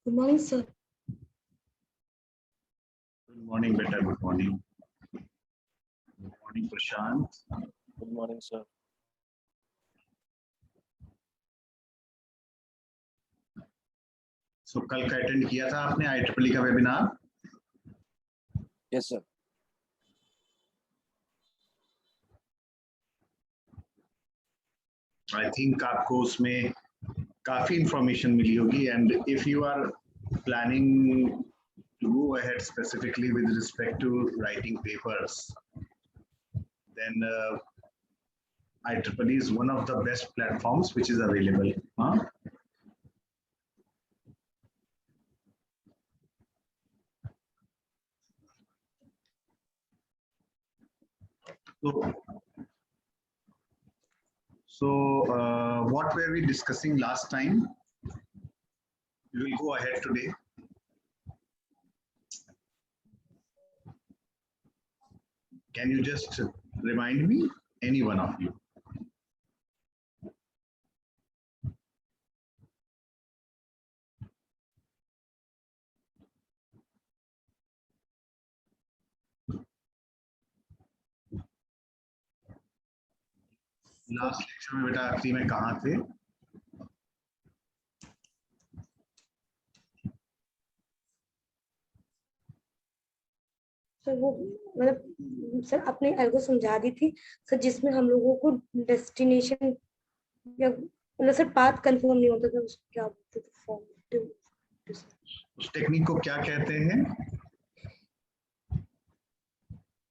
Good morning, sir. Good morning, beta. Good morning. Good morning, Prashant. Good morning, sir. So कल का attend किया था आपने IEEE का webinar? Yes, sir. I think आपको उसमें काफी इंफॉर्मेशन मिली होगी, and if you are planning to go ahead specifically with respect to writing papers, then IEEE is one of the best platforms which is available. Huh? So what were we discussing last time? We will go ahead today. Can you just remind me, any one of you? Last lecture में बेटा आखिरी में कहाँ थे? Sir वो मतलब sir आपने algo समझा दी थी सर, जिसमें हम लोगों को डेस्टिनेशन या मतलब सर पाथ कंफर्म नहीं होता था, उसको क्या बोलते थे, फॉर्मेटिव। उस टेक्निक को क्या कहते हैं?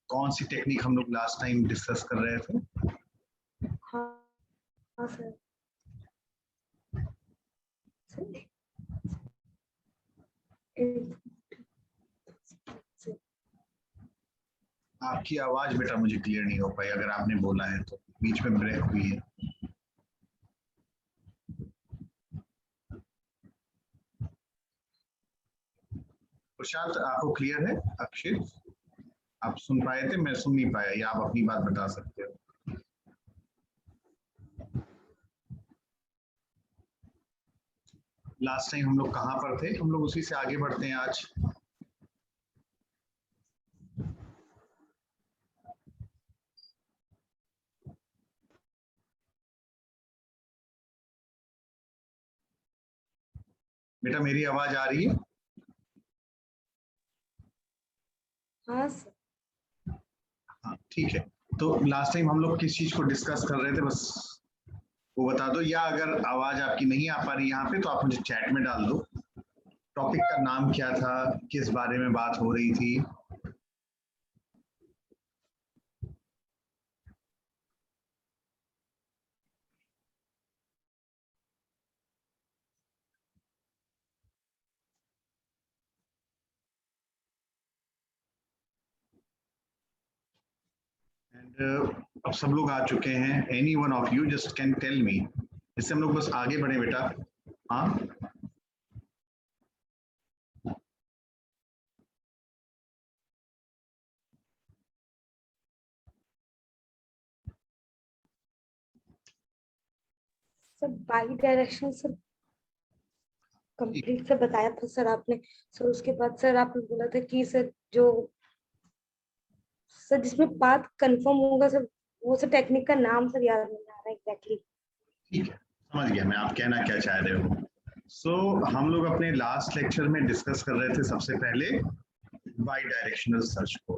कौन सी टेक्निक हम लोग लास्ट टाइम डिस्कस कर रहे थे? हाँ सर। आपकी आवाज बेटा मुझे क्लियर नहीं हो पाई, अगर आपने बोला है तो बीच में ब्रेक हुई है। प्रशांत आपको क्लियर है? अक्षित आप सुन पाए थे? मैं सुन नहीं पाया, या आप अपनी बात बता सकते हो? लास्ट टाइम हम लोग कहाँ पर थे? हम लोग उसी से आगे बढ़ते हैं आज। बेटा मेरी आवाज आ रही है? हाँ सर। हाँ ठीक है। तो लास्ट टाइम हम लोग किस चीज को डिस्कस कर रहे थे, बस वो बता दो, या अगर आवाज आपकी नहीं आ पा रही यहाँ पे तो आप मुझे चैट में डाल दो। टॉपिक का नाम क्या था, किस बारे में बात हो रही थी? अब सब लोग आ चुके हैं। Any one of you just can tell me, इससे हम लोग बस आगे बढ़े बेटा। हाँ sir bi direction sir complete से बताया था सर आपने। सर उसके बाद सर आपने बोला था कि सर जो सर जिसमें पाथ कंफर्म होगा सर, वो सर टेक्निक का नाम सर याद नहीं आ रहा एग्जैक्टली। ठीक है, समझ गया मैं आप कहना क्या चाह रहे हो। सो हम लोग अपने लास्ट लेक्चर में डिस्कस कर रहे थे सबसे पहले बाई डायरेक्शनल सर्च को,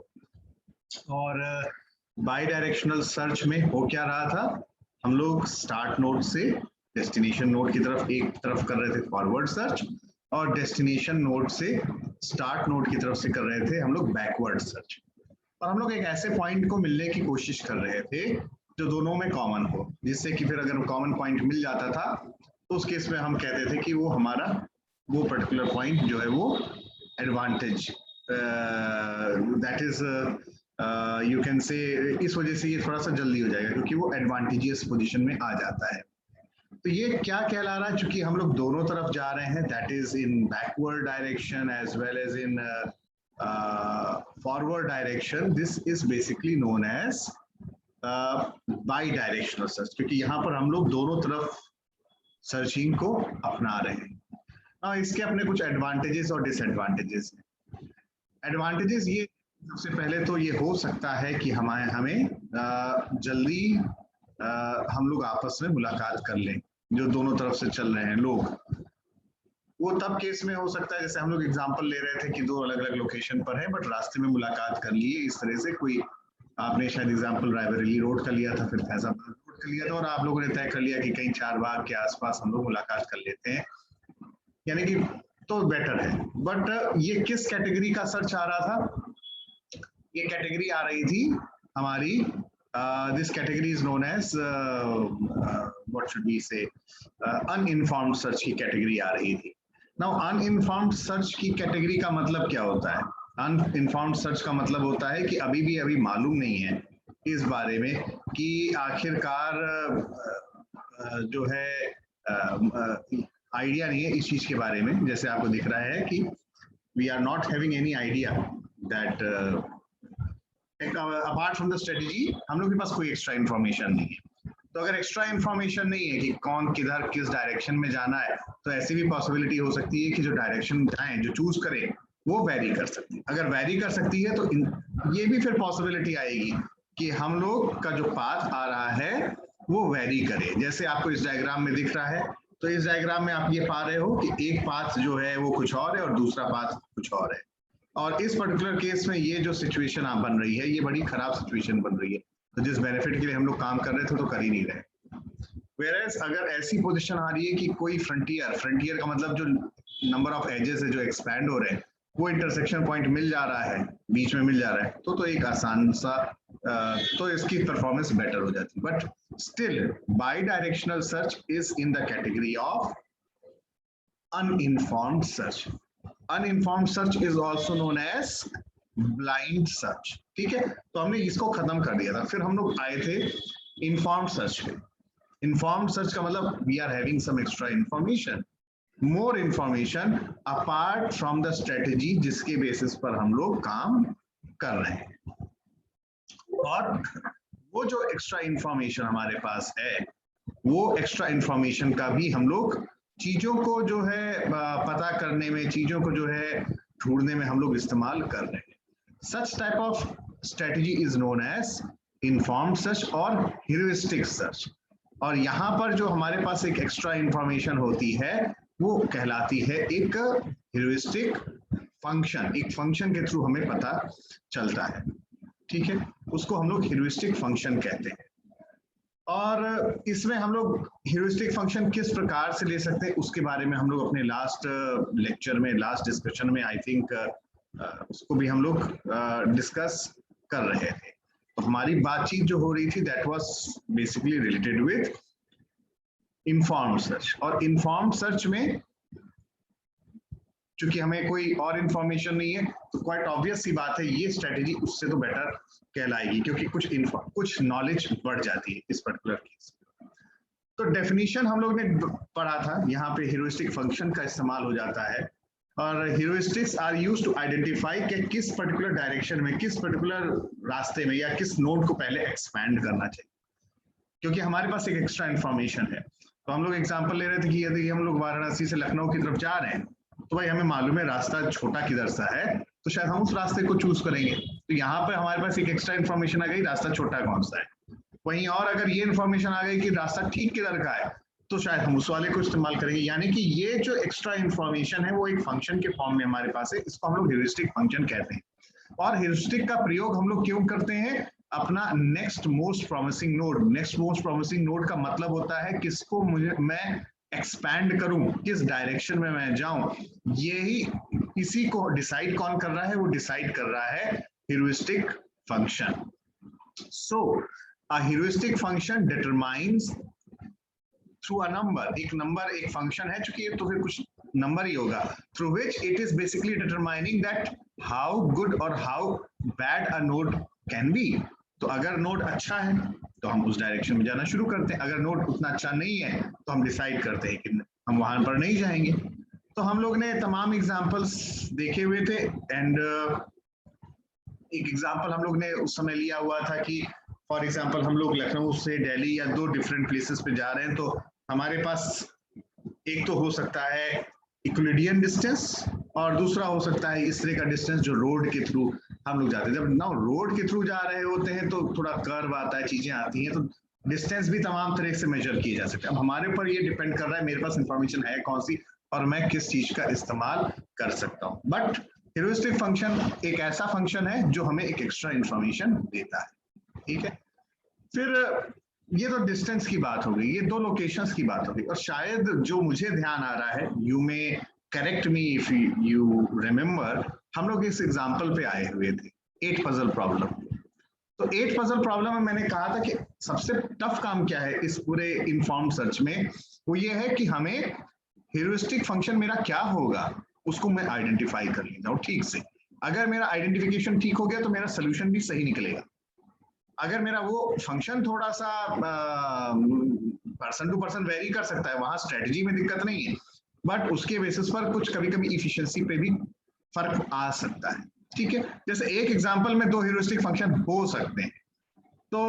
और बाई डायरेक्शनल सर्च में हो क्या रहा था, हम लोग स्टार्ट नोड से डेस्टिनेशन नोड की तरफ एक तरफ कर रहे थे फॉरवर्ड सर्च, और डेस्टिनेशन नोड से स्टार्ट नोड की तरफ से कर रहे थे हम लोग बैकवर्ड सर्च। और हम लोग एक ऐसे पॉइंट को मिलने की कोशिश कर रहे थे जो दोनों में कॉमन हो, जिससे कि फिर अगर कॉमन पॉइंट मिल जाता था तो उस केस में हम कहते थे कि वो हमारा वो पर्टिकुलर पॉइंट जो है वो advantage, that is you can say, इस वजह से ये थोड़ा सा जल्दी हो जाएगा क्योंकि वो एडवांटेजियस पोजीशन में आ जाता है। तो ये क्या कहला रहा है, चूंकि हम लोग दोनों तरफ जा रहे हैं, that is in backward direction as well as in forward direction, this is basically known as bi-directional search, क्योंकि यहाँ पर हम लोग दोनों तरफ सर्चिंग को अपना रहे हैं। इसके अपने कुछ एडवांटेजेस और डिसएडवांटेजेस हैं। एडवांटेजेस ये, सबसे पहले तो ये हो सकता है कि हमें जल्दी हम लोग आपस में मुलाकात कर लें, जो दोनों तरफ से चल रहे हैं लोग। वो तब केस में हो सकता है, जैसे हम लोग एग्जांपल ले रहे थे कि दो अलग अलग लोकेशन पर है बट रास्ते में मुलाकात कर लिए, इस तरह से कोई, आपने शायद एग्जांपल रायबरेली रोड का लिया था, फिर फैजाबाद रोड का लिया था, और आप लोगों ने तय कर लिया कि कहीं चारबाग के आसपास हम लोग मुलाकात कर लेते हैं, यानी कि तो बेटर है। बट ये किस कैटेगरी का सर्च आ रहा था? ये कैटेगरी आ रही थी हमारी, this category is known as what should we say, uninformed search की कैटेगरी आ रही थी। नाउ अनइन्फॉर्म्ड सर्च की कैटेगरी का मतलब क्या होता है? अनइन्फॉर्म्ड सर्च का मतलब होता है कि अभी मालूम नहीं है इस बारे में कि आखिरकार जो है आइडिया नहीं है इस चीज के बारे में। जैसे आपको दिख रहा है कि we are not having any idea that apart from the strategy, हम लोग के पास कोई एक्स्ट्रा इन्फॉर्मेशन नहीं है। तो अगर एक्स्ट्रा इन्फॉर्मेशन नहीं है कि कौन किधर किस डायरेक्शन में जाना है, तो ऐसी भी पॉसिबिलिटी हो सकती है कि जो डायरेक्शन जाए, जो चूज करें, वो वेरी कर सकती है। अगर वेरी कर सकती है तो ये भी फिर पॉसिबिलिटी आएगी कि हम लोग का जो पाथ आ रहा है वो वेरी करे। जैसे आपको इस डायग्राम में दिख रहा है, तो इस डायग्राम में आप ये पा रहे हो कि एक पाथ जो है वो कुछ और है और दूसरा पाथ कुछ और है। और इस पर्टिकुलर केस में ये जो सिचुएशन आप बन रही है, ये बड़ी खराब सिचुएशन बन रही है। तो जिस बेनिफिट के लिए हम लोग काम कर रहे थे तो कर ही नहीं रहे। वेयरएज अगर ऐसी पोजीशन आ रही है कि कोई फ्रंटियर का मतलब जो नंबर ऑफ एजेस है जो एक्सपैंड हो रहे हैं, वो इंटरसेक्शन पॉइंट मिल जा रहा है, बीच में मिल जा रहा है, तो एक आसान सा तो इसकी परफॉर्मेंस बेटर हो जाती है। But still bidirectional search is in the category of uninformed search. Uninformed search is also known as blind search. ठीक है, तो हमने इसको खत्म कर दिया था। फिर हम लोग आए थे इन्फॉर्म्ड सर्च पे। इन्फॉर्म्ड सर्च का मतलब we are having some extra information, more information apart from the strategy जिसके बेसिस पर हम लोग काम कर रहे हैं। और वो जो एक्स्ट्रा इंफॉर्मेशन हमारे पास है, वो एक्स्ट्रा इंफॉर्मेशन का भी हम लोग चीजों को जो है पता करने में, चीजों को जो है ढूंढने में हम लोग इस्तेमाल कर रहे हैं। Such type of strategy is known as informed search और ह्यूरिस्टिक सर्च। और यहाँ पर जो हमारे पास एक एक्स्ट्रा इंफॉर्मेशन होती है वो कहलाती है एक ह्यूरिस्टिक फंक्शन। एक फंक्शन के थ्रू हमें पता चलता है, ठीक है, उसको हम लोग ह्यूरिस्टिक फंक्शन कहते हैं। और इसमें हम लोग ह्यूरिस्टिक फंक्शन किस प्रकार से ले सकते हैं उसके बारे में हम लोग अपने लास्ट लेक्चर में, लास्ट डिस्कशन में आई थिंक उसको भी हम लोग डिस्कस कर रहे थे। तो हमारी बातचीत जो हो रही थी that was basically related with informed search. और इन्फॉर्म्ड सर्च में चूंकि हमें कोई और इंफॉर्मेशन नहीं है, तो क्वाइट ऑब्वियस सी बात है ये स्ट्रेटेजी उससे तो बेटर कहलाएगी, क्योंकि कुछ नॉलेज बढ़ जाती है इस पर्टिकुलर केस। तो डेफिनेशन हम लोग ने पढ़ा था, यहाँ पे ह्यूरिस्टिक फंक्शन का इस्तेमाल हो जाता है। और heuristics are used to identify कि किस पर्टिकुलर डायरेक्शन में, किस पर्टिकुलर रास्ते में या किस नोड को पहले एक्सपैंड करना चाहिए, क्योंकि हमारे पास एक एक्स्ट्रा इंफॉर्मेशन है। तो हम लोग एग्जाम्पल ले रहे थे कि यदि हम लोग वाराणसी से लखनऊ की तरफ जा रहे हैं, तो भाई हमें मालूम है रास्ता छोटा किधर सा है, तो शायद हम उस रास्ते को चूज करेंगे। तो यहाँ पे हमारे पास एक एक्स्ट्रा इन्फॉर्मेशन आ गई, रास्ता छोटा कौन सा है। वहीं और अगर ये इन्फॉर्मेशन आ गई कि रास्ता ठीक किधर का है, तो शायद हम उस वाले को इस्तेमाल करेंगे। यानी कि ये जो एक्स्ट्रा इन्फॉर्मेशन है वो एक फंक्शन के फॉर्म में हमारे पास है, इसको हम लोग ह्यूरिस्टिक फंक्शन कहते हैं। और ह्यूरिस्टिक का प्रयोग हम लोग क्यों करते हैं? अपना next most promising node, next most promising node का मतलब होता है किसको मैं एक्सपैंड करूं, किस डायरेक्शन में मैं जाऊं, यही इसी को डिसाइड कौन कर रहा है? वो डिसाइड कर रहा है heuristic function. So a heuristic function determines through a number, एक नंबर एक फंक्शन है, चूंकि ये तो फिर कुछ नंबर ही होगा, through which it is basically determining that how good और how bad a node can be. तो अगर नोड अच्छा है तो हम उस डायरेक्शन में जाना शुरू करते हैं, अगर नोड उतना अच्छा नहीं है तो हम डिसाइड करते हैं कि हम वहां पर नहीं जाएंगे। तो हम लोग ने तमाम एग्जांपल्स देखे हुए थे एंड एक एग्जांपल हम लोग ने उस समय लिया हुआ था कि फॉर एग्जांपल हम लोग लखनऊ से दिल्ली या दो डिफरेंट प्लेसेस पे जा रहे हैं, तो हमारे पास एक तो हो सकता है इक्विलिडियन डिस्टेंस, और दूसरा हो सकता है इस तरह का डिस्टेंस जो रोड के थ्रू हम लोग जाते हैं। जब ना रोड के थ्रू जा रहे होते हैं तो थोड़ा कर्व आता है, चीजें आती हैं, तो डिस्टेंस भी तमाम तरह से मेजर किए जा सकते हैं। अब हमारे ऊपर ये डिपेंड कर रहा है मेरे पास इंफॉर्मेशन है कौन सी और मैं किस चीज का इस्तेमाल कर सकता हूँ। बट ह्यूरिस्टिक फंक्शन एक ऐसा फंक्शन है जो हमें एक एक्स्ट्रा इंफॉर्मेशन देता है। ठीक है, फिर ये तो डिस्टेंस की बात हो गई, ये दो लोकेशंस की बात हो गई, और शायद जो मुझे ध्यान आ रहा है, यू में correct me if you remember, हम लोग इस एग्जांपल पे आए हुए थे 8 पजल प्रॉब्लम। तो 8 पजल प्रॉब्लम में मैंने कहा था कि सबसे टफ काम क्या है इस पूरे इन्फॉर्म्ड सर्च में, वो ये है कि हमें ह्यूरिस्टिक फंक्शन मेरा क्या होगा उसको मैं आइडेंटिफाई कर लेता हूँ ठीक से। अगर मेरा आइडेंटिफिकेशन ठीक हो गया तो मेरा सोल्यूशन भी सही निकलेगा। अगर मेरा वो फंक्शन थोड़ा सा पर्सन टू पर्सन वेरी कर सकता है, वहां स्ट्रेटजी में दिक्कत नहीं है, बट उसके बेसिस पर कुछ कभी कभी इफिशिएंसी पे भी फर्क आ सकता है। ठीक है, जैसे एक एग्जांपल में 2 ह्यूरिस्टिक फंक्शन हो सकते हैं, तो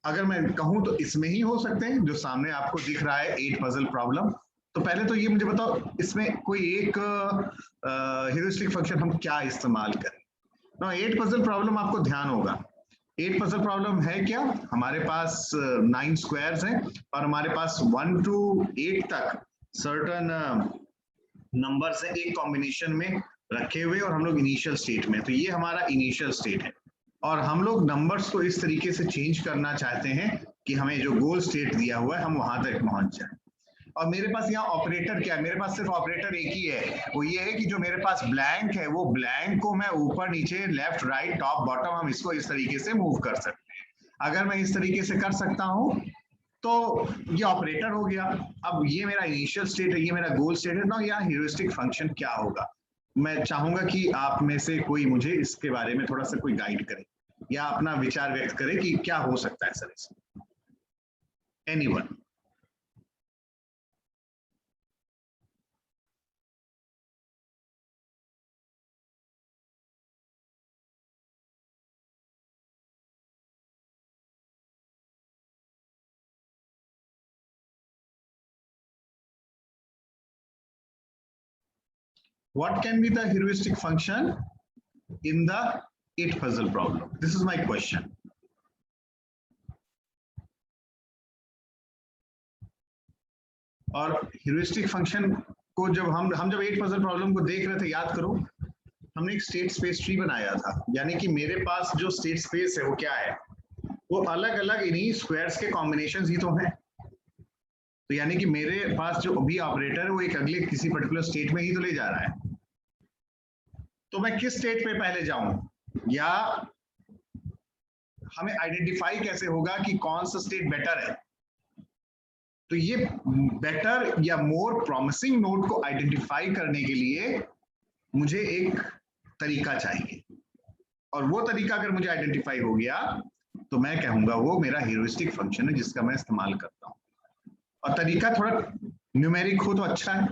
अगर मैं कहूं तो इसमें ही हो सकते हैं जो सामने आपको दिख रहा है 8 पजल प्रॉब्लम। तो पहले तो ये मुझे बताओ इसमें कोई एक ह्यूरिस्टिक फंक्शन हम क्या इस्तेमाल करें। ना 8 पजल प्रॉब्लम आपको ध्यान होगा, 8 पजल प्रॉब्लम है क्या, हमारे पास 9 स्क्वायर्स हैं और हमारे पास 1 to 8 तक सर्टन नंबर से एक कॉम्बिनेशन में रखे हुए और हम लोग इनिशियल स्टेट में। तो ये हमारा इनिशियल स्टेट है और हम लोग नंबर्स को इस तरीके से चेंज करना चाहते हैं कि हमें जो गोल स्टेट दिया हुआ है हम वहां तक पहुंच जाए। और मेरे पास यहाँ ऑपरेटर क्या है, मेरे पास सिर्फ ऑपरेटर एक ही है, वो ये है कि जो मेरे पास ब्लैंक है वो ब्लैंक को मैं ऊपर नीचे लेफ्ट राइट टॉप बॉटम हम इसको इस तरीके से मूव कर सकते हैं। अगर मैं इस तरीके से कर सकता हूं तो ये ऑपरेटर हो गया। अब ये मेरा इनिशियल स्टेट है, ये मेरा गोल स्टेट है ना। यहाँ ह्यूरिस्टिक फंक्शन क्या होगा, मैं चाहूंगा कि आप में से कोई मुझे इसके बारे में थोड़ा सा कोई गाइड करे या अपना विचार व्यक्त करे कि क्या हो सकता है सर इसमें। Anyone? What can be the heuristic function in the 8 puzzle problem? This is my question. और ह्यूरिस्टिक फंक्शन को जब हम जब 8 पजल प्रॉब्लम को देख रहे थे, याद करो हमने एक स्टेट स्पेस ट्री बनाया था, यानी कि मेरे पास जो स्टेट स्पेस है वो क्या है, वो अलग अलग इन्हीं स्क्वायर्स के कॉम्बिनेशंस ही तो हैं। तो यानी कि मेरे पास जो अभी ऑपरेटर है वो एक अगले किसी पर्टिकुलर स्टेट में ही तो ले जा रहा है। तो मैं किस स्टेट पे पहले जाऊं, या हमें आइडेंटिफाई कैसे होगा कि कौन सा स्टेट बेटर है। तो ये बेटर या मोर प्रॉमिसिंग नोड को आइडेंटिफाई करने के लिए मुझे एक तरीका चाहिए, और वो तरीका अगर मुझे आइडेंटिफाई हो गया तो मैं कहूंगा वो मेरा ह्यूरिस्टिक फंक्शन है जिसका मैं इस्तेमाल करता हूं। और तरीका थोड़ा न्यूमेरिक हो तो अच्छा है,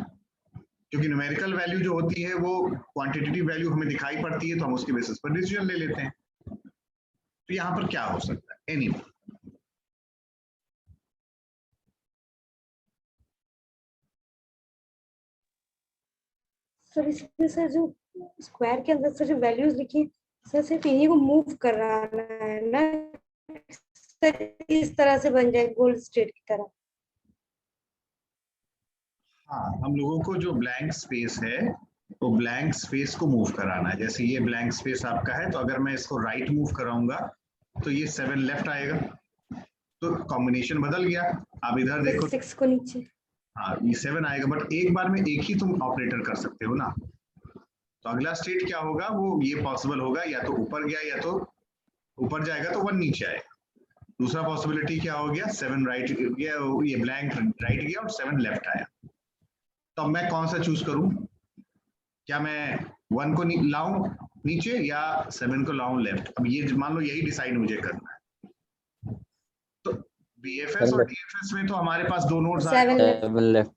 क्योंकि न्यूमेरिकल वैल्यू जो होती है वो क्वांटिटेटिव वैल्यू हमें दिखाई पड़ती है तो हम उसके बेसिस पर डिसीजन ले लेते हैं। तो यहाँ पर क्या हो सकता है, एनीवे? सर इसमें सर जो स्क्वायर के अंदर सर जो वैल्यूज लिखी सर सिर्फ इन्हीं को मूव कराना है ना, सर इस तरह से बन जाए गोल्ड स्टेट की तरह। हाँ, हम लोगों को जो ब्लैंक स्पेस है वो ब्लैंक स्पेस को मूव कराना है। जैसे ये ब्लैंक स्पेस आपका है, तो अगर मैं इसको राइट मूव कराऊंगा तो ये 7 लेफ्ट आएगा, तो कॉम्बिनेशन बदल गया। आप इधर देखो, 6 को नीचे, हाँ ये 7 आएगा, बट एक बार में एक ही तुम ऑपरेटर कर सकते हो ना। तो अगला स्टेट क्या होगा, वो ये पॉसिबल होगा या तो ऊपर गया या तो ऊपर जाएगा तो 1 नीचे आएगा। दूसरा पॉसिबिलिटी क्या हो गया, 7 राइट गया, ये ब्लैंक राइट गया और 7 लेफ्ट आया। तो अब मैं कौन सा चूज करूं, क्या मैं 1 को लाऊं नीचे या 7 को लाऊं लेफ्ट? अब ये मान लो यही डिसाइड मुझे करना है। तो बीएफएस और डीएफएस में तो हमारे पास दो नोड्स आ रहे हैं। 7 लेफ्ट।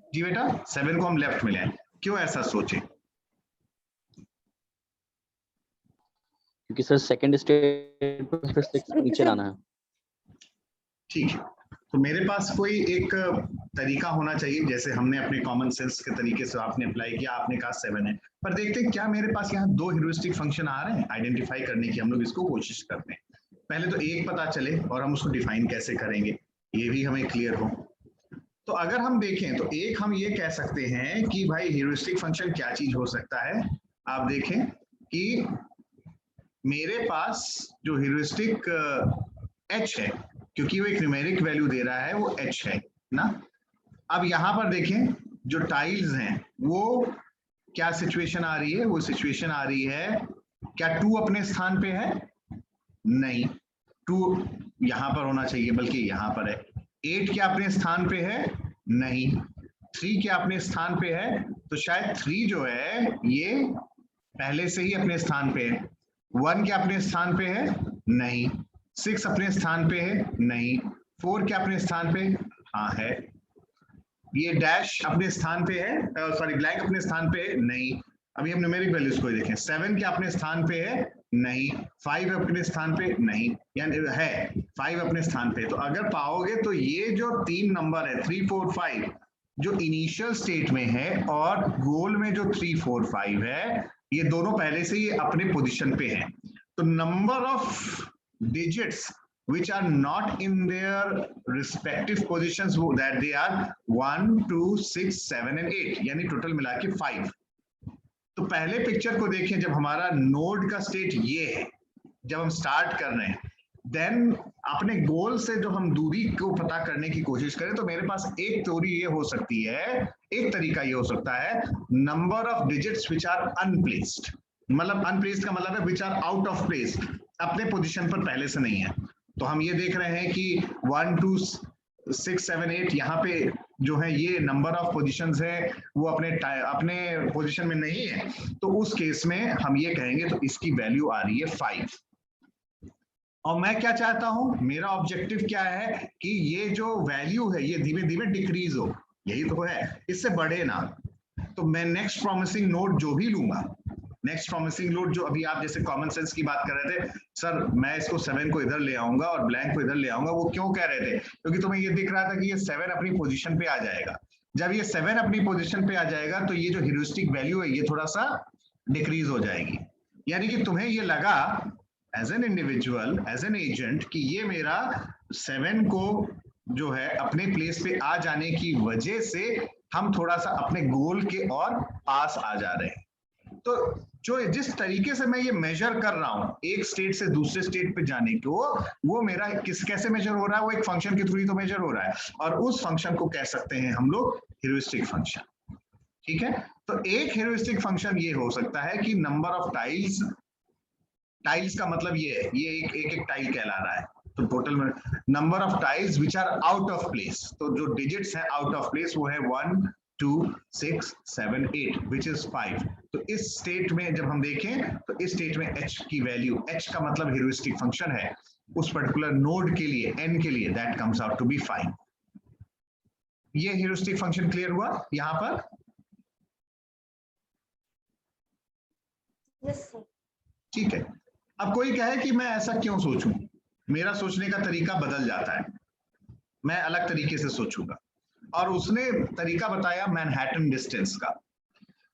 जी बेटा, 7 को हम लेफ्ट में ले आए, क्यों ऐसा सोचे? क्योंकि सर सेकंड स्टेट पर फिर 6 नीचे लाना है। ठीक है, तो मेरे पास कोई एक तरीका होना चाहिए, जैसे हमने अपने कॉमन सेंस के तरीके से आपने अप्लाई किया, आपने कहा 7 है, पर देखते हैं क्या मेरे पास यहाँ 2 ह्यूरिस्टिक फंक्शन आ रहे हैं आइडेंटिफाई करने की। हम लोग इसको कोशिश करते हैं, पहले तो एक पता चले और हम उसको डिफाइन कैसे करेंगे ये भी हमें क्लियर हो। तो अगर हम देखें तो एक हम ये कह सकते हैं कि भाई ह्यूरिस्टिक फंक्शन क्या चीज हो सकता है। आप देखें कि मेरे पास जो ह्यूरिस्टिक h है, क्योंकि वो एक न्यूमेरिक वैल्यू दे रहा है, वो h है ना। अब यहां पर देखें जो टाइल्स हैं वो क्या सिचुएशन आ रही है, वो सिचुएशन आ रही है क्या 2 अपने स्थान पे है, नहीं 2 यहां पर होना चाहिए बल्कि यहां पर है। 8 क्या अपने स्थान पे है, नहीं। 3 क्या अपने स्थान पे है, तो शायद 3 जो है ये पहले से ही अपने स्थान पे है। 1 क्या अपने स्थान पे है, नहीं। 6 अपने स्थान पे है, नहीं। 4 क्या अपने स्थान पे, हाँ है। ये डैश अपने स्थान पे है, सॉरी ब्लैंक अपने स्थान पे है, नहीं। अभी हम न्यूमेरिक वैल्यूज को देखें, 7 क्या अपने स्थान पे है, नहीं। 5 अपने स्थान पे, नहीं, यानी है 5 अपने स्थान पे। तो अगर पाओगे तो ये जो 3 नंबर है 3 4 5 जो इनिशियल स्टेट में है और गोल में जो 3 4 5 है, ये दोनों पहले से ही अपने पोजीशन पे हैं। तो number of digits which are not in their respective positions, that they are 1 2 6 7 and 8, यानी टोटल मिला के 5। तो पहले पिक्चर को देखें, जब हमारा नोड का स्टेट ये है, जब हम स्टार्ट कर रहे हैं, देन अपने गोल से जो हम दूरी को पता करने की कोशिश करें, तो मेरे पास एक थ्योरी ये हो सकती है, एक तरीका ये हो सकता है, number of digits which are unplaced. मतलब अनप्लेस्ड का मतलब है which are out of place, अपने पोजीशन पर पहले से नहीं है। तो हम ये देख रहे हैं कि 1 2 6 7 8 यहाँ पे जो है ये नंबर ऑफ पोजीशंस है वो अपने पोजीशन में नहीं है। तो उस केस में हम ये कहेंगे तो इसकी वैल्यू आ रही है 5। और मैं क्या चाहता हूं, मेरा ऑब्जेक्टिव क्या है कि ये जो वैल्यू है ये धीमे धीमे डिक्रीज हो, यही तो है, इससे बढ़े ना। तो मैं नेक्स्ट प्रॉमिसिंग नोड जो भी लूंगा, नेक्स्ट प्रॉमिसिंग नोड जो अभी आप जैसे कॉमन सेंस की बात कर रहे थे, सर मैं इसको 7 को इधर ले आऊंगा और ब्लैंक को इधर ले आऊंगा, वो क्यों कह रहे थे, क्योंकि तुम्हें ये दिख रहा था कि ये 7 अपनी पोजीशन पे आ जाएगा। जब ये 7 अपनी पोजीशन पे आ जाएगा तो ये जो ह्यूरिस्टिक वैल्यू है ये थोड़ा सा डिक्रीज हो जाएगी। यानी कि तुम्हें ये लगा as an individual, as an agent, कि ये मेरा 7 को जो है अपने प्लेस पे आ जाने की वजह से हम थोड़ा सा अपने गोल के और पास आ जा रहे हैं। तो जो जिस तरीके से मैं ये मेजर कर रहा हूं एक स्टेट से दूसरे स्टेट पे जाने को, वो मेरा कैसे मेजर हो रहा है, वो एक फंक्शन के थ्रू ही तो मेजर हो रहा है, और उस फंक्शन को कह सकते हैं हम लोग ह्यूरिस्टिक फंक्शन। ठीक है, तो एक ह्यूरिस्टिक फंक्शन ये हो सकता है कि नंबर ऑफ टाइल्स, टाइल्स का मतलब ये है, ये एक टाइल कहला रहा है, तो टोटल में number of tiles which are out of place, तो जो डिजिट्स है आउट ऑफ प्लेस वो है 1 2 6 7 8 विच इज 5। तो इस स्टेट में जब हम देखें तो इस स्टेट में h की वैल्यू, h का मतलब ह्यूरिस्टिक फंक्शन है उस पर्टिकुलर नोड के लिए, n के लिए, that comes out to be 5। ये ह्यूरिस्टिक फंक्शन क्लियर हुआ यहां पर? Yes sir. ठीक है, अब कोई कहे कि मैं ऐसा क्यों सोचूं, मेरा सोचने का तरीका बदल जाता है, मैं अलग तरीके से सोचूंगा। और उसने तरीका बताया मैनहट्टन डिस्टेंस का।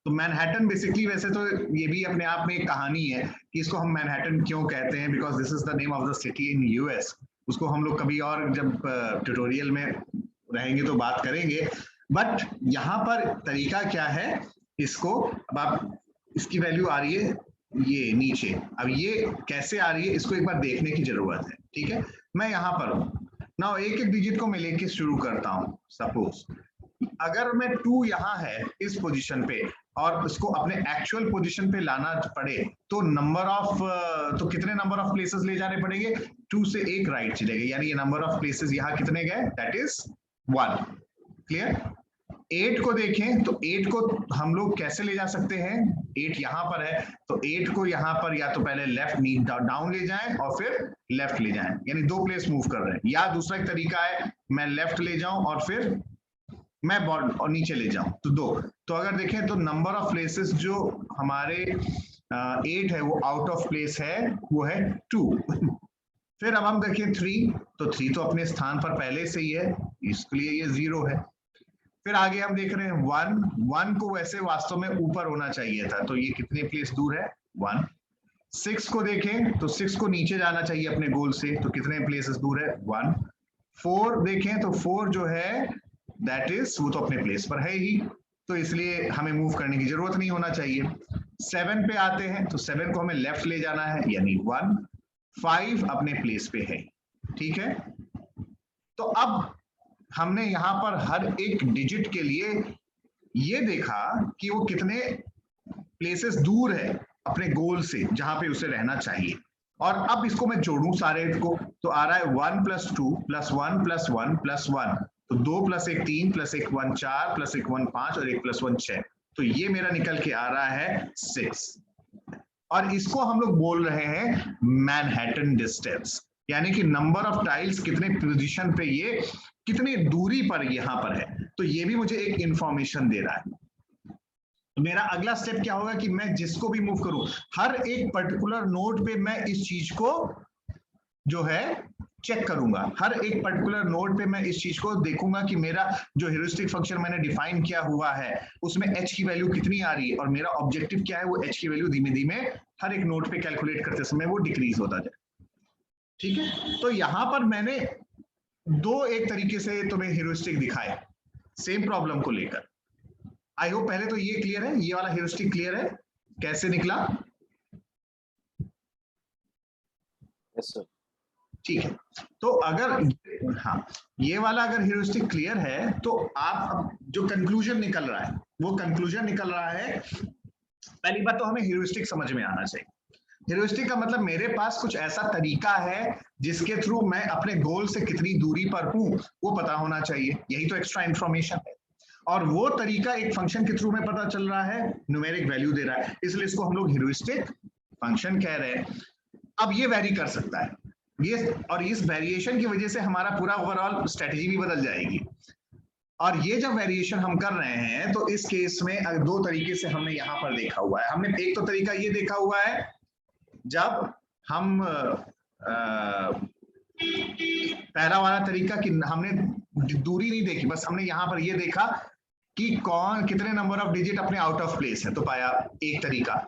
तो मैनहट्टन बेसिकली, वैसे तो ये भी अपने आप में एक कहानी है कि इसको हम मैनहट्टन क्यों कहते हैं, because this is the name of the city in US. उसको हम लोग कभी और जब ट्यूटोरियल में रहेंगे तो बात करेंगे। बट यहाँ पर तरीका क्या है, इसको अब आप, इसकी वैल्यू आ रही है ये नीचे, अब ये कैसे आ रही है इसको एक बार देखने की जरूरत है। ठीक है, मैं यहाँ पर हूँ ना, एक एक डिजिट को मैं लेके शुरू करता हूँ। सपोज अगर मैं 2 यहाँ है इस पोजीशन पे और इसको अपने एक्चुअल पोजीशन पे लाना पड़े तो नंबर ऑफ, तो कितने नंबर ऑफ प्लेसेस ले जाने पड़ेंगे, 2 से एक राइट चलेगा, यानी ये नंबर ऑफ प्लेसेस यहाँ कितने गए, दैट इज 1। क्लियर? 8 को देखें तो 8 को हम लोग कैसे ले जा सकते हैं, 8 यहाँ पर है तो 8 को यहाँ पर या तो पहले लेफ्ट नी डाउन ले जाएं और फिर लेफ्ट ले जाएं, यानी 2 प्लेस मूव कर रहे हैं। या दूसरा एक तरीका है मैं लेफ्ट ले जाऊं और फिर मैं और नीचे ले जाऊं, तो 2। तो अगर देखें तो नंबर ऑफ प्लेसेस जो हमारे 8 है वो आउट ऑफ प्लेस है, वो है 2। फिर अब हम देखें 3, तो 3 तो अपने स्थान पर पहले से ही है, इसलिए ये 0 है। फिर आगे हम देख रहे हैं 1 को वैसे वास्तव में ऊपर होना चाहिए था, तो ये कितने प्लेस दूर है 1। 6 को देखें तो 6 को नीचे जाना चाहिए अपने गोल से, तो कितने प्लेसेस दूर है 1। 4 देखें तो 4 जो है दैट इज वो तो अपने प्लेस पर है ही, तो इसलिए हमें मूव करने की जरूरत नहीं होना चाहिए। 7 पे आते हैं तो 7 को हमें लेफ्ट ले जाना है, यानी 1। 5 अपने प्लेस पे है, ठीक है। तो अब हमने यहां पर हर एक डिजिट के लिए ये देखा कि वो कितने प्लेसेस दूर है अपने गोल से जहां पे उसे रहना चाहिए, और अब इसको मैं जोड़ूं सारे को, तो आ रहा है 1 + 2 + 1 + 1 + 1, तो 2 + 1 3 + 1 1 4 + 1 1 5 और 1 + 1 6, तो ये मेरा निकल के आ रहा है 6। और इसको हम लोग बोल रहे हैं मैनहट्टन डिस्टेंस, यानी कि नंबर ऑफ टाइल्स कितने पोजीशन पे ये कितनी दूरी पर यहां पर है, तो ये भी मुझे एक इंफॉर्मेशन दे रहा है। तो मेरा अगला स्टेप क्या होगा कि मैं जिसको भी मूव करूं, हर एक पर्टिकुलर नोड पे मैं इस चीज को जो है चेक करूंगा, हर एक पर्टिकुलर नोड पे मैं इस चीज को देखूंगा कि मेरा जो ह्यूरिस्टिक फंक्शन मैंने डिफाइन किया हुआ है उसमें h की वैल्यू कितनी आ रही है, और मेरा ऑब्जेक्टिव क्या है वो h की वैल्यू धीमे धीमे हर एक नोड पे कैलकुलेट करते समय वो डिक्रीज होता जाए, ठीक है। तो यहां पर मैंने दो एक तरीके से तुम्हें ह्यूरिस्टिक दिखाए सेम प्रॉब्लम को लेकर। आई होप पहले तो ये क्लियर है, ये वाला ह्यूरिस्टिक क्लियर है कैसे निकला। Yes sir. ठीक है, तो अगर हाँ ये वाला अगर ह्यूरिस्टिक क्लियर है तो आप अब जो कंक्लूजन निकल रहा है वो कंक्लूजन निकल रहा है, पहली बात तो हमें ह्यूरिस्टिक समझ में आना चाहिए। ह्यूरिस्टिक का मतलब मेरे पास कुछ ऐसा तरीका है जिसके थ्रू मैं अपने गोल से कितनी दूरी पर हूं वो पता होना चाहिए, यही तो एक्स्ट्रा इंफॉर्मेशन है, और वो तरीका एक फंक्शन के थ्रू में पता चल रहा है, न्यूमेरिक वैल्यू दे रहा है, इसलिए इसको हम लोग ह्यूरिस्टिक फंक्शन कह रहे हैं। अब ये वैरी कर सकता है, ये और इस वेरिएशन की वजह से हमारा पूरा ओवरऑल स्ट्रेटेजी भी बदल जाएगी। और ये जब वेरिएशन हम कर रहे हैं तो इस केस में दो तरीके से हमने यहाँ पर देखा हुआ है। हमने एक तो तरीका ये देखा हुआ है जब हम पहला वाला तरीका कि हमने दूरी नहीं देखी, बस हमने यहाँ पर ये देखा कि कौन कितने नंबर ऑफ डिजिट अपने आउट ऑफ प्लेस है, तो पाया एक तरीका।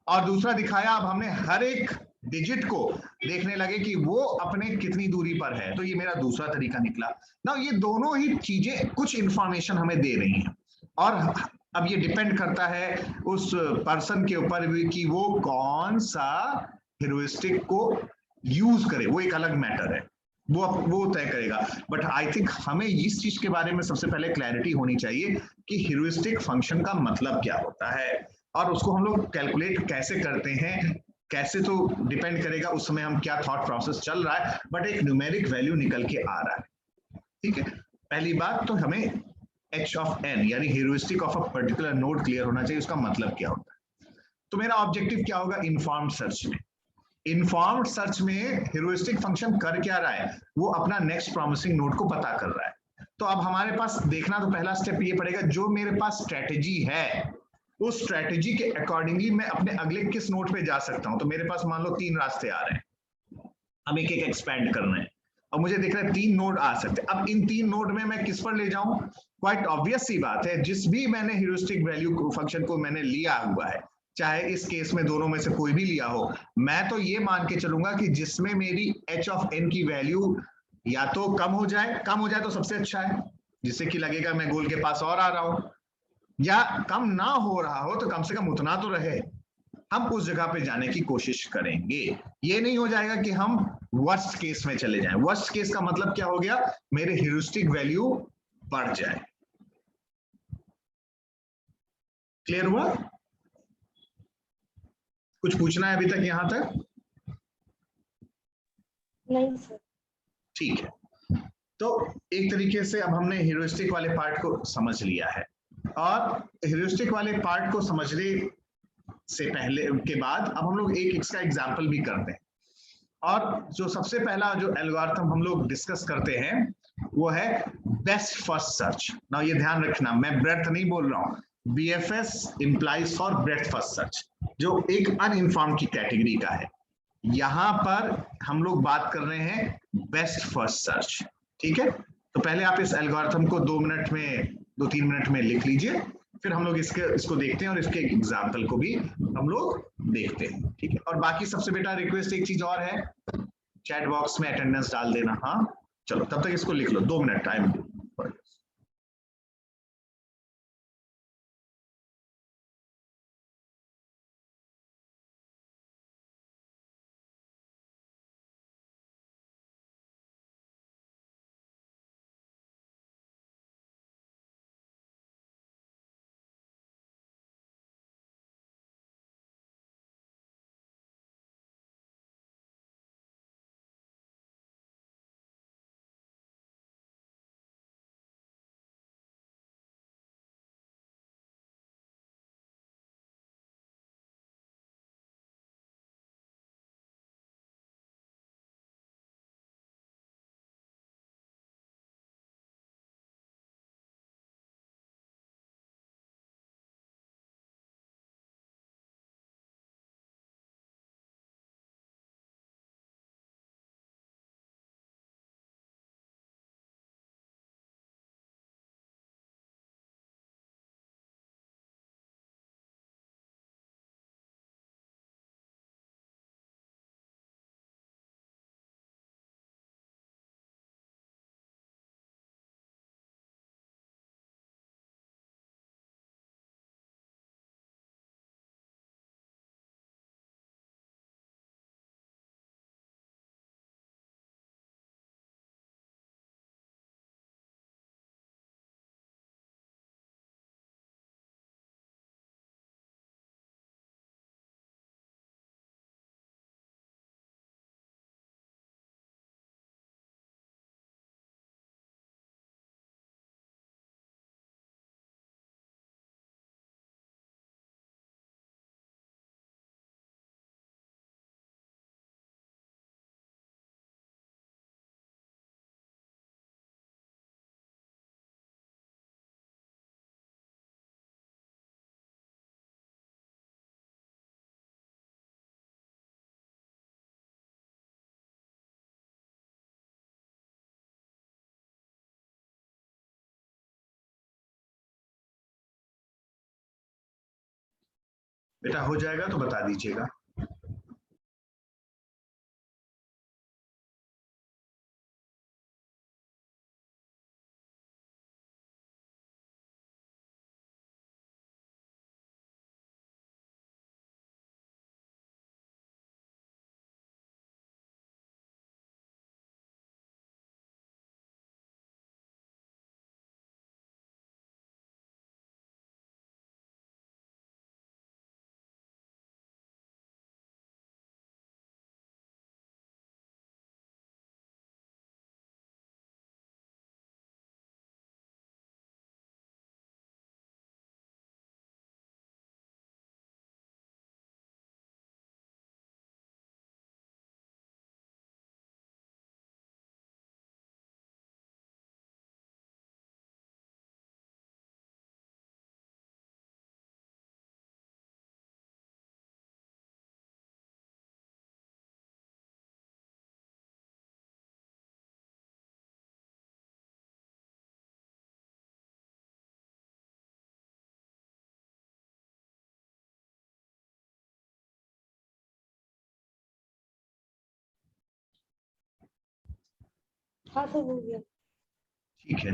और दूसरा दिखाया अब हमने हर एक डिजिट को देखने लगे कि वो अपने कितनी दूरी पर है, तो ये मेरा दूसरा तरीका निकला ना। ये दोनों ही चीजें कुछ इंफॉर्मेशन हमें दे रही हैं, और अब ये डिपेंड करता है उस पर्सन के ऊपर भी कि वो कौन सा ह्यूरिस्टिक को यूज करे, वो एक अलग मैटर है, वो तय करेगा। बट आई थिंक हमें इस चीज के बारे में सबसे पहले क्लैरिटी होनी चाहिए कि ह्यूरिस्टिक फंक्शन का मतलब क्या होता है, और उसको हम लोग कैलकुलेट कैसे करते हैं, कैसे तो डिपेंड करेगा उस समय हम क्या थॉट प्रोसेस चल रहा है, बट एक न्यूमेरिक वैल्यू निकल के आ रहा है, ठीक है। पहली बात तो हमें h ऑफ n यानी heuristic of a particular node clear होना चाहिए, उसका मतलब क्या होता है। तो मेरा ऑब्जेक्टिव क्या होगा इन्फॉर्म्ड सर्च में, इन्फॉर्म्ड सर्च में ह्यूरिस्टिक फंक्शन कर क्या रहा है, वो अपना नेक्स्ट प्रॉमिसिंग नोड को पता कर रहा है। तो अब हमारे पास देखना तो पहला स्टेप ये पड़ेगा, जो मेरे पास स्ट्रेटेजी है उस स्ट्रेटेजी के अकॉर्डिंगली मैं अपने अगले किस नोड पे जा सकता हूं। तो मेरे पास मान लो 3 रास्ते आ रहे हैं, हम एक एक एक्सपैंड कर रहे हैं, और मुझे दिख रहा है 3 नोड आ सकते हैं। अब इन 3 नोड में मैं किस पर ले जाऊं, क्वाइट ऑब्वियस सी बात है, जिस भी मैंने ह्यूरिस्टिक वैल्यू फंक्शन को मैंने लिया हुआ है, चाहे इस केस में दोनों में से कोई भी लिया हो, मैं तो ये मान के चलूंगा कि जिसमें मेरी h ऑफ n की वैल्यू या तो कम हो जाए तो सबसे अच्छा है, जिससे कि लगेगा मैं गोल के पास और आ रहा हूं, या कम ना हो रहा हो तो कम से कम उतना तो रहे, हम उस जगह पे जाने की कोशिश करेंगे। ये नहीं हो जाएगा कि हम वर्स्ट केस में चले जाएं। वर्स्ट केस का मतलब क्या हो गया, मेरे ह्यूरिस्टिक वैल्यू बढ़ जाए। क्लियर हुआ? कुछ पूछना है अभी तक यहां तक? नहीं सर। ठीक है, तो एक तरीके से अब हमने ह्यूरिस्टिक वाले पार्ट को समझ लिया है, और ह्यूरिस्टिक वाले पार्ट को समझने से पहले के बाद अब हम लोग एक इसका एग्जांपल भी करते हैं। और जो सबसे पहला जो एल्गोरिथम हम लोग डिस्कस करते हैं वो है बेस्ट फर्स्ट सर्च। ना ये ध्यान रखना, मैं ब्रेड्थ नहीं बोल रहा हूँ, BFS implies for breadth first search, जो एक अनइंफॉर्म्ड की कैटेगरी का है। यहां पर हम लोग बात कर रहे हैं बेस्ट फर्स्ट सर्च। ठीक है, तो पहले आप इस एल्गोरिथम को 2 मिनट में 2-3 मिनट में लिख लीजिए, फिर हम लोग इसको देखते हैं और इसके एग्जाम्पल को भी हम लोग देखते हैं। ठीक है, और बाकी सबसे बेटा रिक्वेस्ट एक चीज और है, चैट बॉक्स में अटेंडेंस डाल देना। हाँ चलो, तब तक इसको लिख लो, 2 मिनट टाइम। बेटा हो जाएगा तो बता दीजिएगा। हाँ सर, हो गया। ठीक है,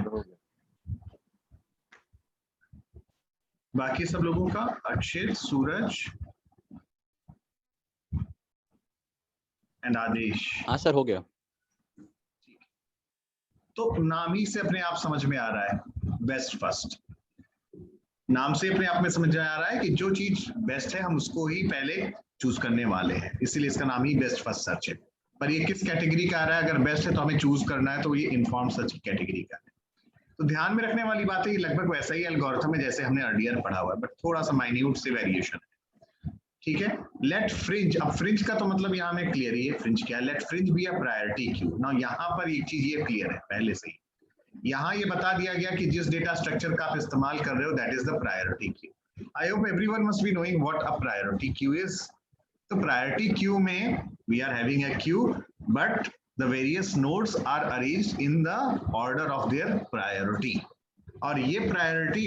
बाकी सब लोगों का, अक्षित, सूरज एंड आदेश। हाँ सर, हो गया। तो नाम ही से अपने आप समझ में आ रहा है बेस्ट फर्स्ट, नाम से अपने आप में समझ में आ रहा है कि जो चीज बेस्ट है हम उसको ही पहले चूज करने वाले हैं, इसीलिए इसका नाम ही बेस्ट फर्स्ट सर्च है। पर ये किस कैटेगरी का आ रहा है? अगर बेस्ट है तो हमें चूज करना है, तो ये इन्फॉर्म सर्च की कैटेगरी का है। तो ध्यान में रखने वाली बात है, ये लगभग वैसा ही एल्गोरिथम है जैसे हमने अर्लियर पढ़ा हुआ है, बट थोड़ा सा माइन्यूट से वेरिएशन है। ठीक है, लेट फ्रिंज, अब फ्रिंज का तो मतलब यहाँ में क्लियर ही है फ्रिंज क्या है। Let fringe be a priority queue. ना यहाँ पर एक चीज ये क्लियर है पहले से ही, यहाँ ये बता दिया गया कि जिस डेटा स्ट्रक्चर का आप इस्तेमाल कर रहे हो that is the priority queue. I hope everyone must be knowing what a priority Q is. तो प्रायोरिटी क्यू में we are having a queue, but the various nodes are arranged in the order of their priority. और ये priority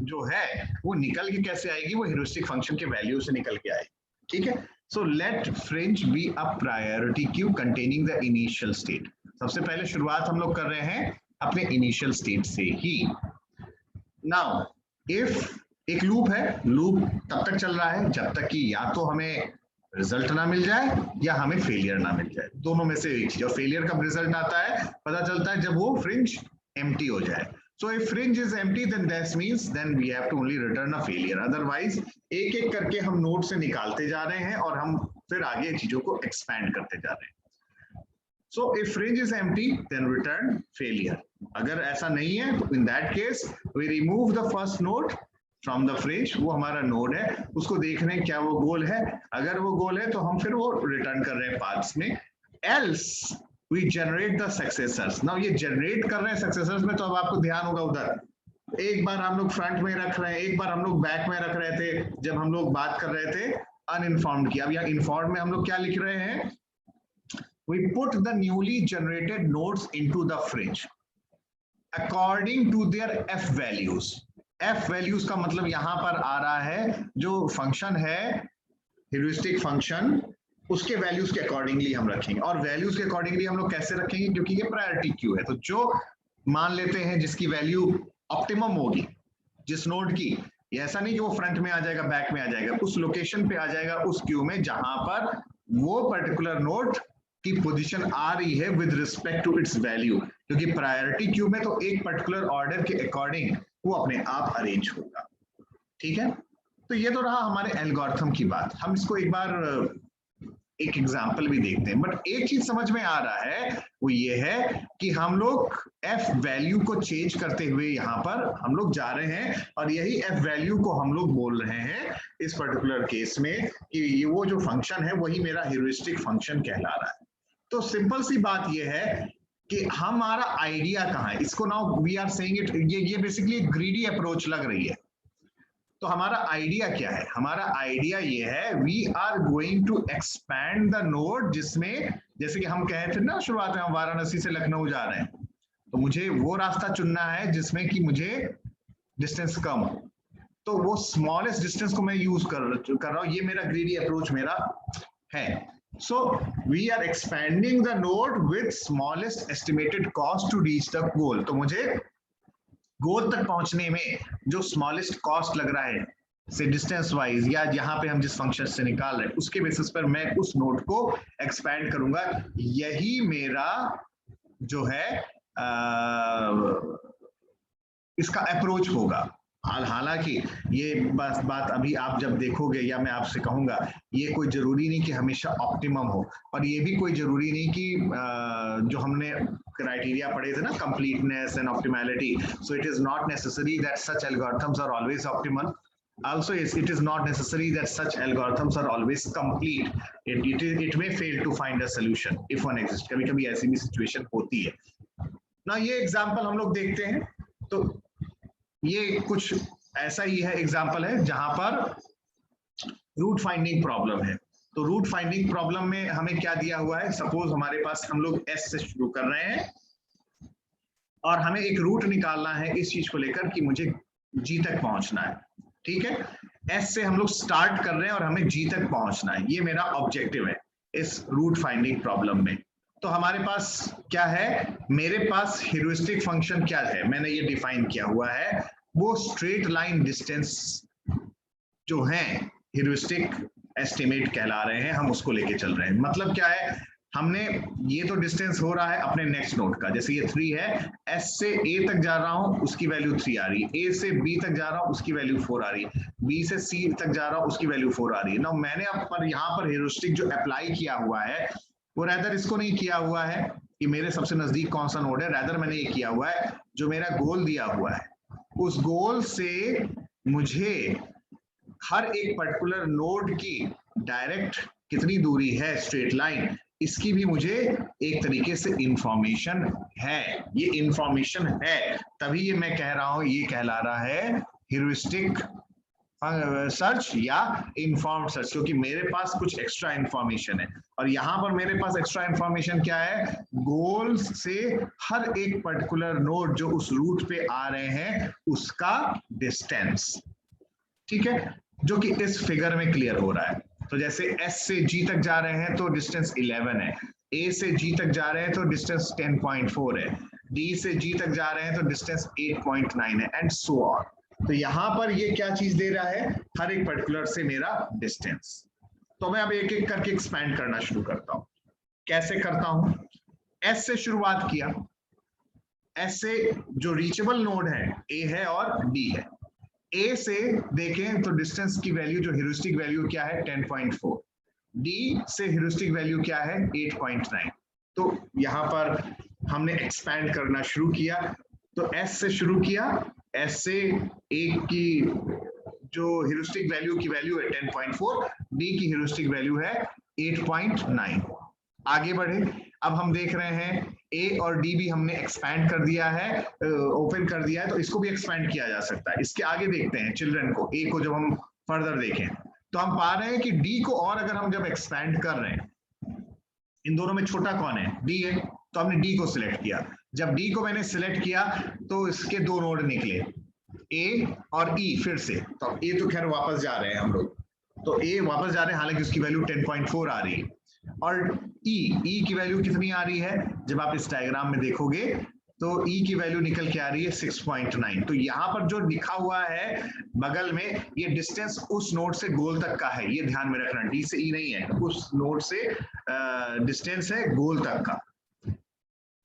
जो है वो निकल के कैसे आएगी, वो heuristic function के वैल्यू से निकल के आएगी, ठीक है। So let fringe be a priority queue containing the initial state. सबसे पहले शुरुआत हम लोग कर रहे हैं अपने इनिशियल स्टेट से ही। नाउ इफ एक लूप है, लूप तब तक चल रहा है जब तक कि या तो हमें रिजल्ट ना मिल जाए या हमें फेलियर ना मिल जाए, दोनों में से एक चीज। और फेलियर कब रिजल्ट आता है, पता चलता है जब वो फ्रिंज एम्प्टी हो जाए। So if fringe is empty, then that means then we have to only return a failure. Otherwise, एक एक करके हम नोड से निकालते जा रहे हैं और हम फिर आगे चीजों को एक्सपैंड करते जा रहे हैं। So if fringe is empty, then return failure. अगर ऐसा नहीं है तो in that case we remove the first node from the fringe. वो हमारा नोड है, उसको देख रहे हैं क्या वो गोल है, अगर वो गोल है तो हम फिर वो रिटर्न कर रहे हैं पाथ्स में। Else we generate the successors. Now ये generate कर रहे हैं successors में, तो अब आपको ध्यान होगा उधर एक बार हम लोग फ्रंट में रख रहे हैं, एक बार हम लोग बैक में रख रहे थे जब हम लोग बात कर रहे थे अनइन्फॉर्म्ड की। अब यहाँ इन्फॉर्म्ड में हम लोग क्या लिख रहे हैं, we put the newly generated nodes into the fringe according to their f values. f values का मतलब यहाँ पर आ रहा है जो फंक्शन है ह्यूरिस्टिक फंक्शन, उसके वैल्यूज के अकॉर्डिंगली हम रखेंगे। और वैल्यूज के अकॉर्डिंगली हम लोग कैसे रखेंगे, क्योंकि ये प्रायोरिटी क्यू है। तो जो मान लेते हैं जिसकी वैल्यू ऑप्टिमम होगी जिस नोड की, ये ऐसा नहीं कि वो फ्रंट में आ जाएगा बैक में आ जाएगा, उस लोकेशन पे आ जाएगा उस क्यू में जहां पर वो पर्टिकुलर नोड की पोजीशन आ रही है with respect to its value. क्योंकि प्रायोरिटी क्यू में तो एक पर्टिकुलर ऑर्डर के अकॉर्डिंग वो अपने आप अरेंज होगा, ठीक है। तो ये तो रहा हमारे एल्गोरिथम की बात। हम इसको एक बार एक एग्जाम्पल भी देखते हैं। बट एक चीज समझ में आ रहा है वो ये है कि हम लोग एफ वैल्यू को चेंज करते हुए यहाँ पर हम लोग जा रहे हैं, और यही एफ वैल्यू को हम लोग बोल रहे हैं इस पर्टिकुलर केस में कि ये वो जो फंक्शन है वही मेरा ह्यूरिस्टिक फंक्शन कहला रहा है। तो सिंपल सी बात ये है कि हमारा आइडिया कहाँ है, इसको now we are saying it, ये बेसिकली ग्रीडी अप्रोच लग रही है। तो हमारा आइडिया क्या है, हमारा आइडिया ये है we are going to expand the node, जिसमें जैसे कि हम कहे थे ना शुरुआत में हम वाराणसी से लखनऊ जा रहे हैं, तो मुझे वो रास्ता चुनना है जिसमें कि मुझे डिस्टेंस कम हो। तो वो स्मॉलेस्ट डिस्टेंस को मैं यूज कर रहा हूँ, ये मेरा ग्रीडी अप्रोच मेरा है। So we are expanding the node with smallest estimated cost to reach the goal. तो मुझे गोल तक पहुंचने में जो स्मॉलेस्ट कॉस्ट लग रहा है से डिस्टेंस वाइज या जहां पे हम जिस फंक्शन से निकाल रहे हैं उसके बेसिस पर मैं उस नोड को एक्सपैंड करूंगा। यही मेरा जो है इसका अप्रोच होगा। हालांकि ये बात अभी आप जब देखोगे या मैं आपसे कहूंगा, ये कोई जरूरी नहीं कि हमेशा ऑप्टिमम हो, और ये भी कोई जरूरी नहीं कि जो हमने क्राइटेरिया पढ़े थे ना, completeness and optimality, so it is not necessary that such algorithms are always optimal. Also, it is not necessary that such algorithms are always complete. It may fail to find a solution if one exists. कभी-कभी ऐसी भी situation होती है ना। ये example हम लोग देखते हैं, तो ये कुछ ऐसा ही है, एग्जांपल है जहां पर रूट फाइंडिंग प्रॉब्लम है। तो रूट फाइंडिंग प्रॉब्लम में हमें क्या दिया हुआ है, सपोज हमारे पास हम लोग एस से शुरू कर रहे हैं और हमें एक रूट निकालना है इस चीज को लेकर कि मुझे जी तक पहुंचना है, ठीक है। एस से हम लोग स्टार्ट कर रहे हैं और हमें जी तक पहुंचना है, ये मेरा ऑब्जेक्टिव है इस रूट फाइंडिंग प्रॉब्लम में। तो हमारे पास क्या है, मेरे पास ह्यूरिस्टिक फंक्शन क्या है, मैंने ये डिफाइन किया हुआ है, वो स्ट्रेट लाइन डिस्टेंस जो है ह्यूरिस्टिक एस्टिमेट कहला रहे हैं, हम उसको लेके चल रहे हैं। मतलब क्या है, हमने ये तो डिस्टेंस हो रहा है अपने नेक्स्ट नोड का, जैसे ये 3 है, एस से ए तक जा रहा हूं उसकी वैल्यू 3 आ रही है, ए से बी तक जा रहा हूं उसकी वैल्यू 4 आ रही है, बी से सी तक जा रहा हूं उसकी वैल्यू 4 आ रही है ना। मैंने अब पर यहाँ पर ह्यूरिस्टिक जो अप्लाई किया हुआ है वो रैदर इसको नहीं किया हुआ है कि मेरे सबसे नजदीक कौन सा नोड है, रैदर मैंने ये किया हुआ है जो मेरा गोल दिया हुआ है, उस गोल से मुझे हर एक पर्टिकुलर नोड की डायरेक्ट कितनी दूरी है स्ट्रेट लाइन, इसकी भी मुझे एक तरीके से इंफॉर्मेशन है। ये इंफॉर्मेशन है तभी ये मैं कह रहा हूं, ये कहला रहा है ह्यूरिस्टिक सर्च या इन्फॉर्म्ड सर्च, क्योंकि मेरे पास कुछ एक्स्ट्रा इंफॉर्मेशन है। और यहाँ पर मेरे पास एक्स्ट्रा इंफॉर्मेशन क्या है, गोल से हर एक पर्टिकुलर नोड जो उस रूट पे आ रहे हैं उसका डिस्टेंस, ठीक है, जो कि इस फिगर में क्लियर हो रहा है। तो जैसे S से G तक जा रहे हैं तो डिस्टेंस 11 है, A से G तक जा रहे हैं तो डिस्टेंस 10.4 है, D से G तक जा रहे हैं तो डिस्टेंस 8.9 है, एंड सो ऑन। तो यहां पर ये क्या चीज दे रहा है, हर एक पर्टिकुलर से मेरा डिस्टेंस। तो मैं अब एक एक करके एक्सपैंड करना शुरू करता हूं। कैसे करता हूं, S से शुरुआत किया, S से जो रीचेबल नोड है A है और D है। A से देखें तो डिस्टेंस की वैल्यू, जो ह्यूरिस्टिक वैल्यू क्या है 10.4, D से ह्यूरिस्टिक वैल्यू क्या है 8.9। तो यहां पर हमने एक्सपैंड करना शुरू किया। तो S से शुरू किया, S से एक की जो ह्यूरिस्टिक वैल्यू की वैल्यू है 10.4, D की ह्यूरिस्टिक वैल्यू है 8.9। आगे बढ़े, अब हम देख रहे हैं A और D भी हमने एक्सपैंड कर दिया है, ओपन कर दिया है, तो इसको भी एक्सपैंड किया जा सकता है। इसके आगे देखते हैं चिल्ड्रन को, A को जब हम फर्दर देखें तो हम पा रहे हैं कि D को और अगर हम जब एक्सपैंड कर रहे हैं, इन दोनों में छोटा कौन है, D है, तो हमने D को सिलेक्ट किया। जब D को मैंने सिलेक्ट किया तो इसके दो नोड निकले, A और E फिर से। तो A तो खैर वापस जा रहे हैं हम लोग, तो A वापस जा रहे हैं, हालांकि उसकी वैल्यू 10.4 आ रही है। और E की वैल्यू कितनी आ रही है, जब आप इस डायग्राम में देखोगे तो E की वैल्यू निकल के आ रही है 6.9। तो यहाँ पर जो लिखा हुआ है बगल में, ये डिस्टेंस उस नोड से गोल तक का है, ये ध्यान में रखना, D से E नहीं है, उस नोड से डिस्टेंस है गोल तक का,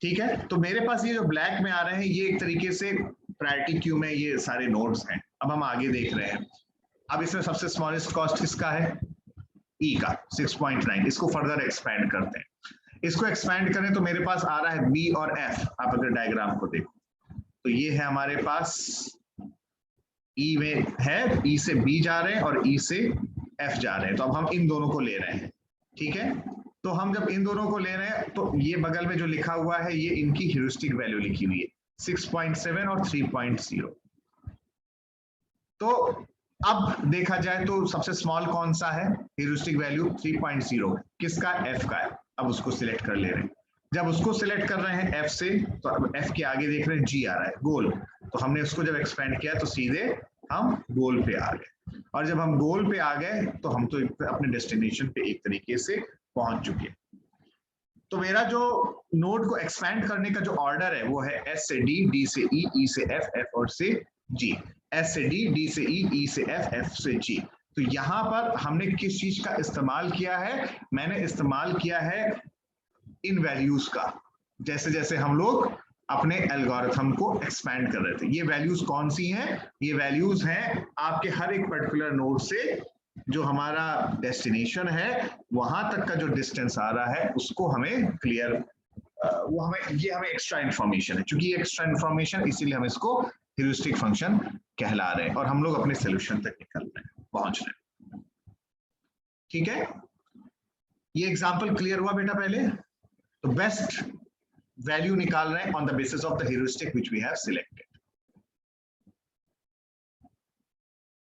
ठीक है। तो मेरे पास ये जो ब्लैक में आ रहे हैं ये एक तरीके से प्रायोरिटी क्यू में ये सारे नोड्स हैं। अब हम आगे देख रहे हैं, अब इसमें सबसे स्मॉलेस्ट कॉस्ट किसका है, E का 6.9। इसको फर्दर एक्सपैंड करते हैं। इसको एक्सपैंड करें तो मेरे पास आ रहा है B और F। आप अगर डायग्राम को देखो तो ये है हमारे पास, E में है, E से B जा रहे हैं और E से F जा रहे हैं। तो अब हम इन दोनों को ले रहे हैं, ठीक है। तो हम जब इन दोनों को ले रहे हैं तो ये बगल में जो लिखा हुआ है ये इनकी ह्यूरिस्टिक वैल्यू लिखी हुई है 6.7 और 3.0। तो अब देखा जाए तो सबसे स्मॉल कौन सा है, ह्यूरिस्टिक वैल्यू 3.0 किसका, F का है। अब उसको सिलेक्ट कर ले रहे हैं। जब उसको सिलेक्ट कर रहे हैं F से, तो अब F के आगे देख रहे हैं G आ रहा है, गोल। तो हमने उसको जब एक्सपेंड किया तो सीधे हम गोल पे आ गए, और जब हम गोल पे आ गए तो हम तो अपने डेस्टिनेशन पे एक तरीके से पहुंच चुके। तो मेरा जो नोड को एक्सपैंड करने का जो ऑर्डर है वो है S से D, D से E, E से F, F और से G, S से D, D से E, E से F, F से G। तो यहाँ पर हमने किस चीज का इस्तेमाल किया है, मैंने इस्तेमाल किया है इन वैल्यूज का। जैसे जैसे हम लोग अपने एल्गोरिथम को एक्सपैंड कर रहे थे, ये वैल्यूज कौन सी हैं, ये वैल्यूज हैं आपके हर एक पर्टिकुलर नोड से जो हमारा डेस्टिनेशन है वहां तक का जो डिस्टेंस आ रहा है उसको हमें क्लियर, वो हमें, ये हमें एक्स्ट्रा इंफॉर्मेशन है। चूंकि ये एक्स्ट्रा इंफॉर्मेशन, इसीलिए हम इसको ह्यूरिस्टिक फंक्शन कहला रहे हैं, और हम लोग अपने सोल्यूशन तक निकल रहे हैं, पहुंच रहे हैं, ठीक है। ये एग्जांपल क्लियर हुआ बेटा पहले। तो बेस्ट वैल्यू निकाल रहे हैं on the basis of the heuristic which we have selected.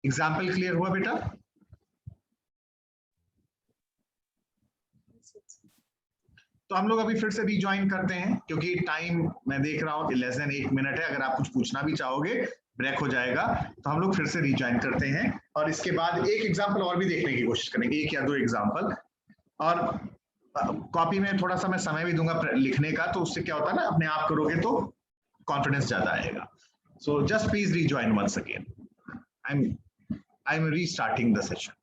Example clear हुआ बेटा। तो हम लोग अभी फिर से रिज्वाइन करते हैं, क्योंकि टाइम मैं देख रहा हूं लेस देन 1 मिनट है। अगर आप कुछ पूछना भी चाहोगे ब्रेक हो जाएगा, तो हम लोग फिर से रिज्वाइन करते हैं, और इसके बाद एक एग्जांपल और भी देखने की कोशिश करेंगे, 1 या 2 एग्जांपल। और कॉपी में थोड़ा सा मैं समय भी दूंगा लिखने का, तो उससे क्या होता है ना, अपने आप करोगे तो कॉन्फिडेंस ज्यादा आएगा। So just please rejoin once again, I am restarting the session.